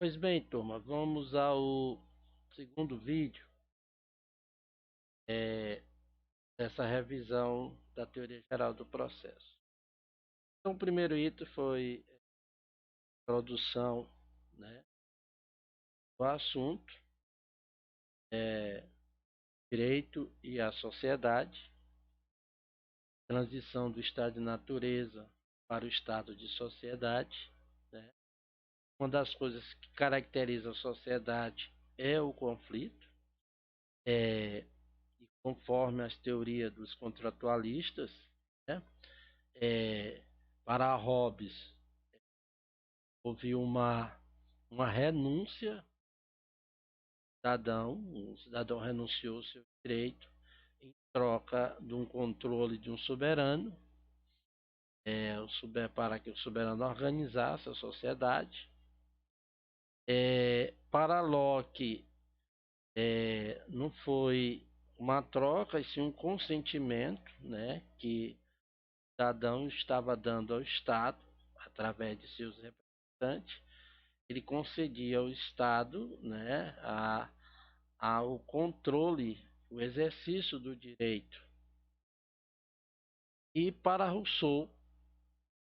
Pois bem, turma, vamos ao segundo vídeo é, dessa revisão da teoria geral do processo. Então, o primeiro item foi a introdução, né, do assunto, é, direito e a sociedade, transição do estado de natureza para o estado de sociedade, né? Uma das coisas que caracteriza a sociedade é o conflito, é, e conforme as teorias dos contratualistas, né? É, para Hobbes, houve uma renúncia cidadão, o cidadão renunciou ao seu direito em troca de um controle de um soberano, para que o soberano organizasse a sociedade. Para Locke, não foi uma troca, e sim um consentimento, né, que o cidadão estava dando ao Estado, através de seus representantes. Ele concedia ao Estado, né, o controle, o exercício do direito. E para Rousseau,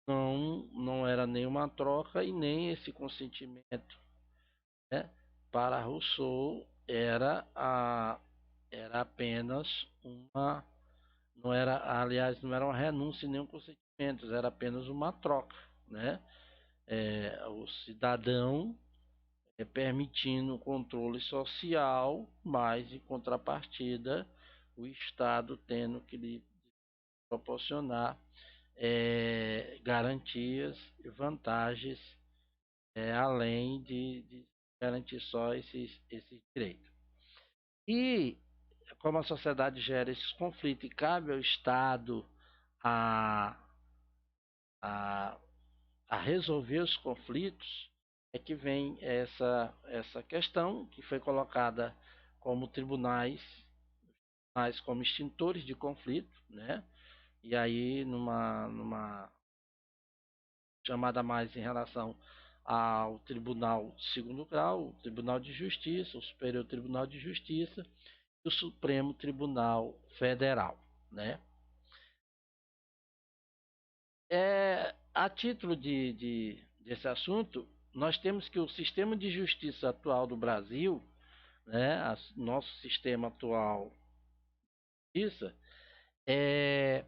não era nenhuma troca e nem esse consentimento, né? Para Rousseau era apenas uma, não era, aliás, não era uma renúncia nem um consentimento, era apenas uma troca, né? O cidadão permitindo o controle social, mas em contrapartida o Estado tendo que lhe proporcionar garantias e vantagens, além de garantir só esses direitos. E como a sociedade gera esses conflitos e cabe ao Estado a, a, a resolver os conflitos, é que vem essa questão que foi colocada como tribunais, como extintores de conflito, né? E aí numa chamada mais em relação ao Tribunal de Segundo Grau, o Tribunal de Justiça, o Superior Tribunal de Justiça e o Supremo Tribunal Federal, né? A título desse assunto, nós temos que o sistema de justiça atual do Brasil, né, nosso sistema atual de justiça, é,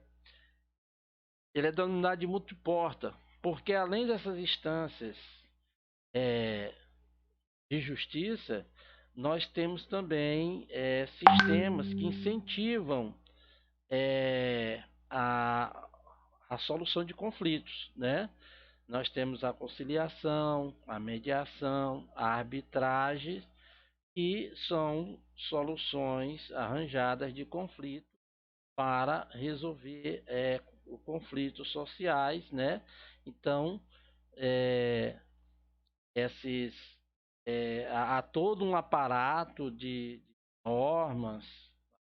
ele é denominado de multiporta, porque além dessas instâncias é, de justiça, nós temos também sistemas que incentivam é, a, a solução de conflitos, né? Nós temos a conciliação, a mediação, a arbitragem, que são soluções arranjadas de conflito para resolver conflitos sociais, né? Então, é, esses, há todo um aparato de normas,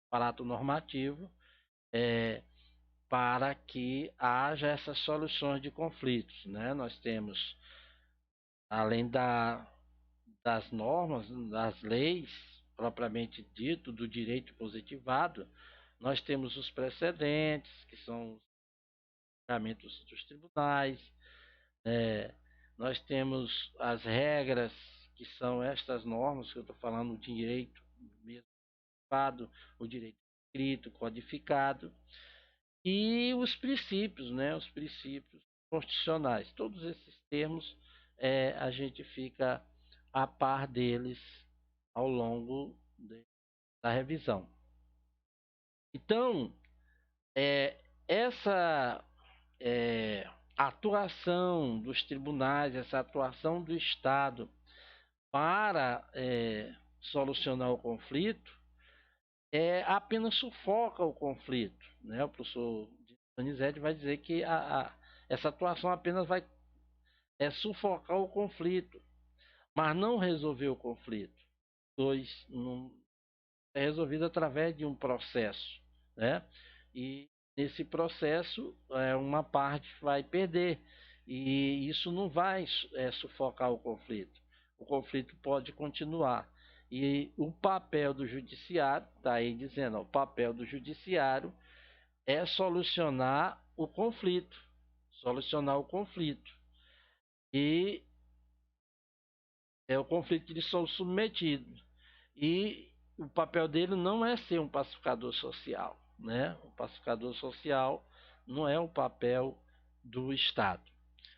aparato normativo, é, para que haja essas soluções de conflitos, né? Nós temos, além das normas, das leis propriamente dito, do direito positivado, nós temos os precedentes, que são os julgamentos dos tribunais, é, nós temos as regras, que são estas normas que eu estou falando, o direito mesmo, o direito escrito, codificado, e os princípios, né, os princípios constitucionais. Todos esses termos a gente fica a par deles ao longo da revisão. Então, essa atuação dos tribunais, essa atuação do Estado para solucionar o conflito, apenas sufoca o conflito, né? O professor Donizete vai dizer que essa atuação apenas vai sufocar o conflito, mas não resolver o conflito. Pois não é resolvido através de um processo, né? E nesse processo, uma parte vai perder, e isso não vai sufocar o conflito, o conflito pode continuar. E o papel do judiciário, está aí dizendo, o papel do judiciário é solucionar o conflito. Solucionar o conflito. E é o conflito que eles são submetidos. E o papel dele não é ser um pacificador social, né? O pacificador social não é o papel do Estado.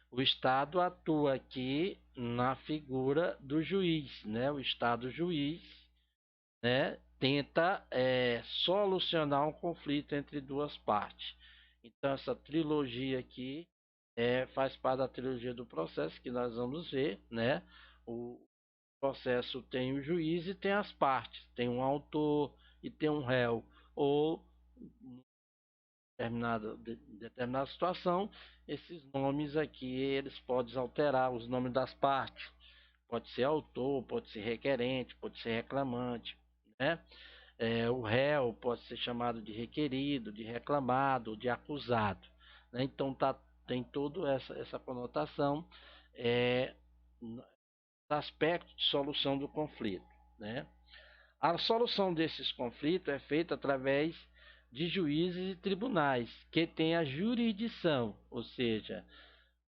O Estado atua aqui na figura do juiz, né? O Estado juiz, né? Tenta solucionar um conflito entre duas partes. Então essa trilogia aqui faz parte da trilogia do processo que nós vamos ver, né? O processo tem o juiz e tem as partes, tem um autor e tem um réu, ou determinada situação, esses nomes aqui eles podem alterar os nomes das partes. Pode ser autor, pode ser requerente, pode ser reclamante, né? O réu pode ser chamado de requerido, de reclamado, de acusado, né? Então tem toda essa conotação, aspecto de solução do conflito, né? A solução desses conflitos é feita através de juízes e tribunais que têm a jurisdição, ou seja,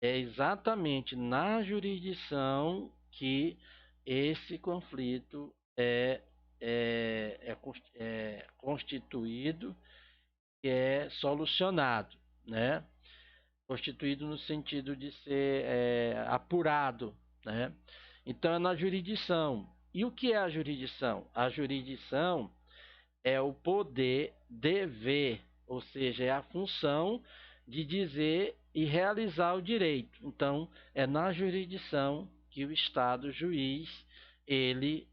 é exatamente na jurisdição que esse conflito é constituído, que é solucionado, né? Constituído no sentido de ser apurado, né? Então é na jurisdição. E o que é a jurisdição? A jurisdição é o poder dever, ou seja, é a função de dizer e realizar o direito. Então é na jurisdição que o Estado juiz ele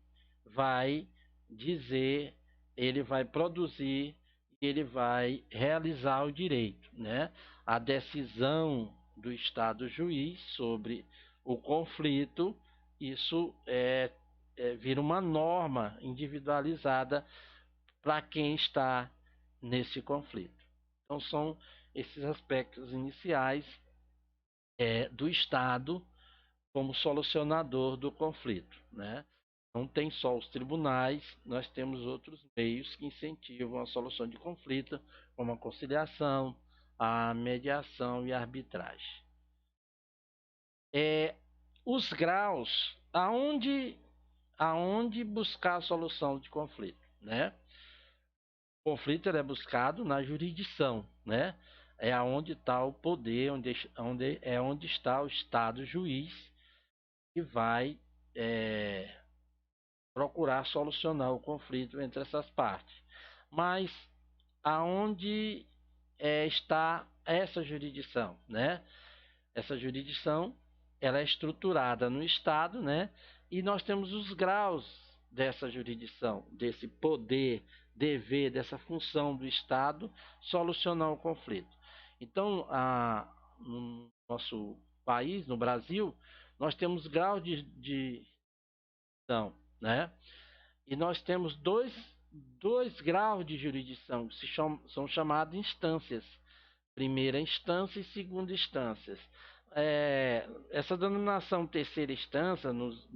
vai dizer, ele vai produzir, ele vai realizar o direito, né? A decisão do Estado juiz sobre o conflito, isso vira uma norma individualizada para quem está nesse conflito. Então são esses aspectos iniciais do Estado como solucionador do conflito, né? Não tem só os tribunais, nós temos outros meios que incentivam a solução de conflito, como a conciliação, a mediação e a arbitragem. Os graus, aonde buscar a solução de conflito, né? O conflito é buscado na jurisdição, né? É aonde está o poder, onde está o Estado juiz que vai procurar solucionar o conflito entre essas partes. Mas aonde está essa jurisdição, né? Essa jurisdição ela é estruturada no Estado, né? E nós temos os graus dessa jurisdição, desse poder, dever, dessa função do Estado solucionar o conflito. Então, no nosso país, no Brasil, nós temos graus de jurisdição, né? E nós temos dois graus de jurisdição, que são chamados instâncias. Primeira instância e segunda instância. Essa denominação terceira instância nos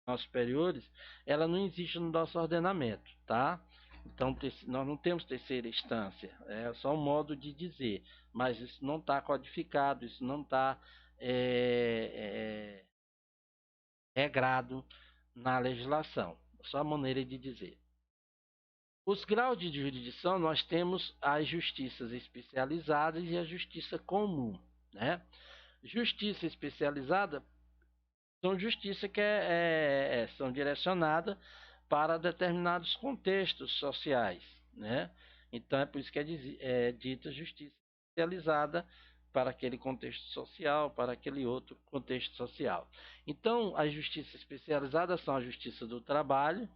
nossos superiores, ela não existe no nosso ordenamento, tá? Então nós não temos terceira instância, é só um modo de dizer, mas isso não está codificado, isso não está regrado na legislação, só a maneira de dizer. Os graus de jurisdição, nós temos as justiças especializadas e a justiça comum, né? Justiça especializada são justiças que são direcionadas para determinados contextos sociais, né? Então é por isso que é dita justiça especializada para aquele contexto social, para aquele outro contexto social. Então, as justiças especializadas são a justiça do trabalho,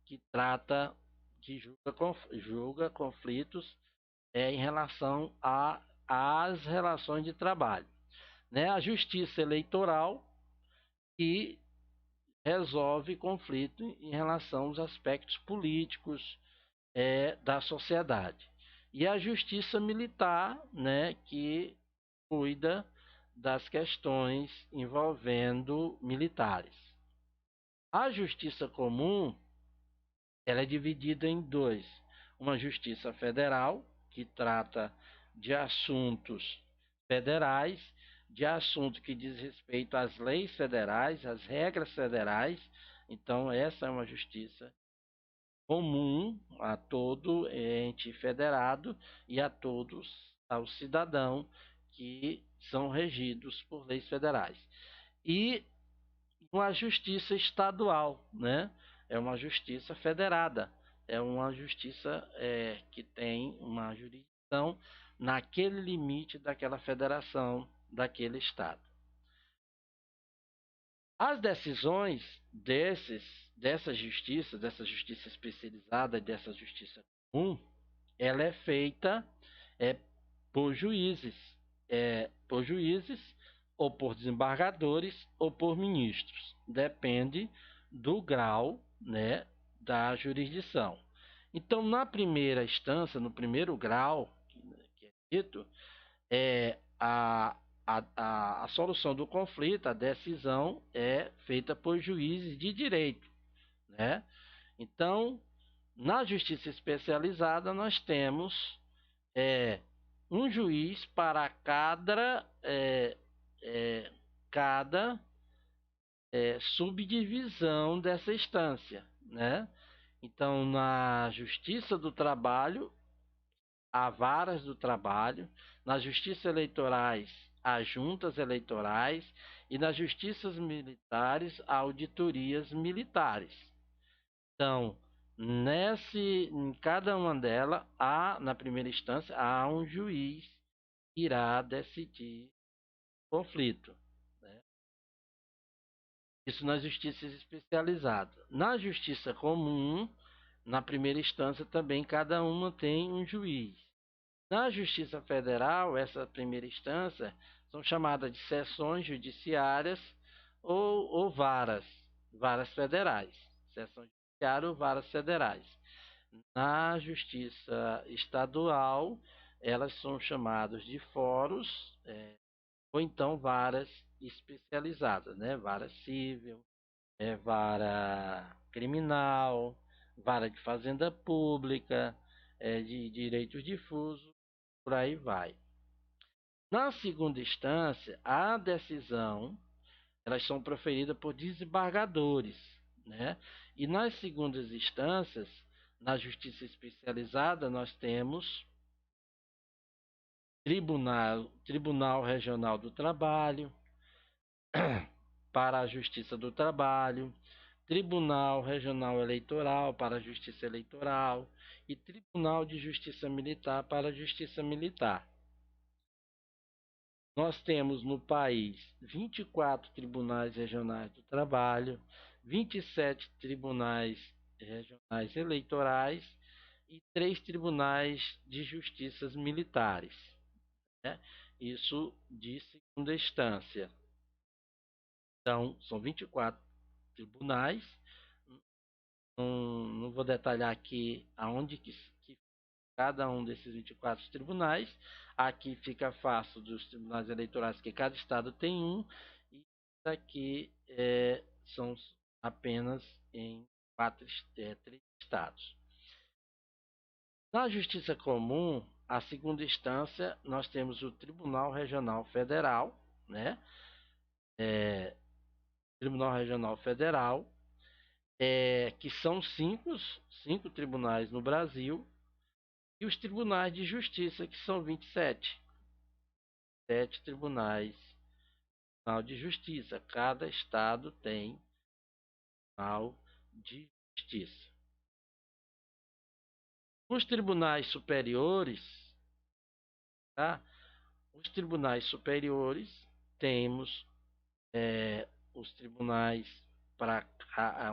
que trata, que julga conflitos em relação às relações de trabalho, né? A justiça eleitoral, que resolve conflito em relação aos aspectos políticos da sociedade. E a justiça militar, né, que cuida das questões envolvendo militares. A justiça comum, ela é dividida em dois: uma justiça federal, que trata de assuntos federais, de assuntos que diz respeito às leis federais, às regras federais. Então, essa é uma justiça comum a todo ente federado e a todos ao cidadão que são regidos por leis federais. E uma justiça estadual, né? É uma justiça federada, é uma justiça que tem uma jurisdição naquele limite daquela federação, daquele estado. As decisões dessa justiça especializada, dessa justiça comum, ela é feita é, por juízes, por juízes ou por desembargadores ou por ministros. Depende do grau, né, da jurisdição. Então, na primeira instância, no primeiro grau, que é dito, é a solução do conflito, a decisão é feita por juízes de direito, né? Então, na justiça especializada, nós temos um juiz para cada subdivisão dessa instância, né? Então, na justiça do trabalho, há varas do trabalho, nas justiças eleitorais, há juntas eleitorais e nas justiças militares, há auditorias militares. Então, em cada uma delas, na primeira instância, há um juiz que irá decidir o conflito, né? Isso na justiça especializada. Na justiça comum, na primeira instância também cada uma tem um juiz. Na Justiça Federal, essa primeira instância são chamadas de seções judiciárias ou varas federais. Seção judiciária ou varas federais. Na Justiça Estadual, elas são chamadas de fóruns ou então varas especializadas, né? Vara civil, vara criminal, vara de fazenda pública, de direitos difusos, por aí vai. Na segunda instância, a decisão, elas são proferidas por desembargadores, né? E nas segundas instâncias, na justiça especializada, nós temos Tribunal Regional do Trabalho, para a Justiça do Trabalho, Tribunal Regional Eleitoral para a Justiça Eleitoral e Tribunal de Justiça Militar para a Justiça Militar. Nós temos no país 24 tribunais regionais do trabalho, 27 tribunais regionais eleitorais e 3 tribunais de justiças militares, né? Isso de segunda instância. Então, são 24 tribunais. Não vou detalhar aqui aonde que cada um desses 24 tribunais. Aqui fica fácil dos tribunais eleitorais, que cada estado tem um, e aqui são apenas em 3 estados. Na Justiça Comum, a segunda instância, nós temos o Tribunal Regional Federal, né? Tribunal Regional Federal, que são cinco tribunais no Brasil, e os tribunais de justiça, que são 27. 7 tribunais de justiça. Cada estado tem um tribunal de justiça. Os tribunais superiores, tá? Os tribunais superiores, temos os tribunais para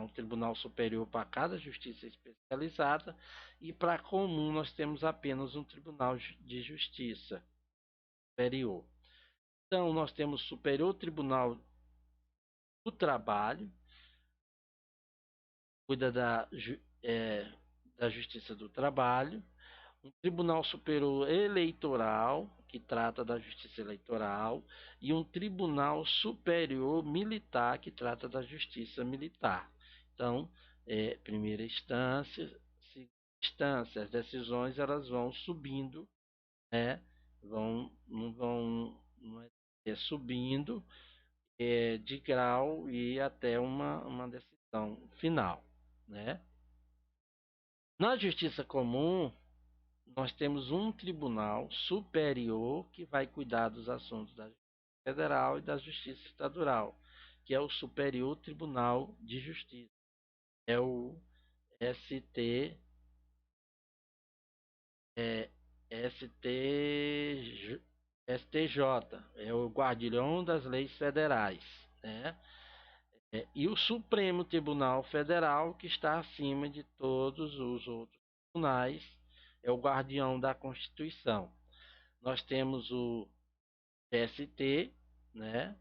um tribunal superior para cada justiça especializada, e para comum nós temos apenas um tribunal de justiça superior. Então nós temos Superior Tribunal do Trabalho, cuida da Justiça do Trabalho, um Tribunal Superior Eleitoral, que trata da justiça eleitoral, e um Tribunal Superior Militar, que trata da justiça militar. Então, primeira instância, segunda instância, as decisões elas vão subindo, né? Não subindo de grau e até uma decisão final, né? Na justiça comum, nós temos um tribunal superior que vai cuidar dos assuntos da Justiça Federal e da Justiça Estadual, que é o Superior Tribunal de Justiça. É o ST, é, ST, STJ, é o guardião das leis federais, né? E o Supremo Tribunal Federal, que está acima de todos os outros tribunais, é o guardião da Constituição. Nós temos o TST, né?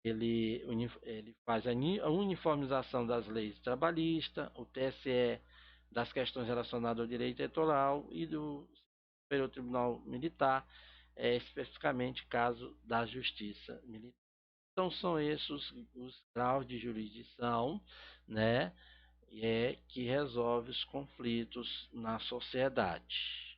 Ele faz a uniformização das leis trabalhistas, o TSE das questões relacionadas ao direito eleitoral e do Superior Tribunal Militar, especificamente caso da Justiça Militar. Então são esses os graus de jurisdição, né, que resolve os conflitos na sociedade.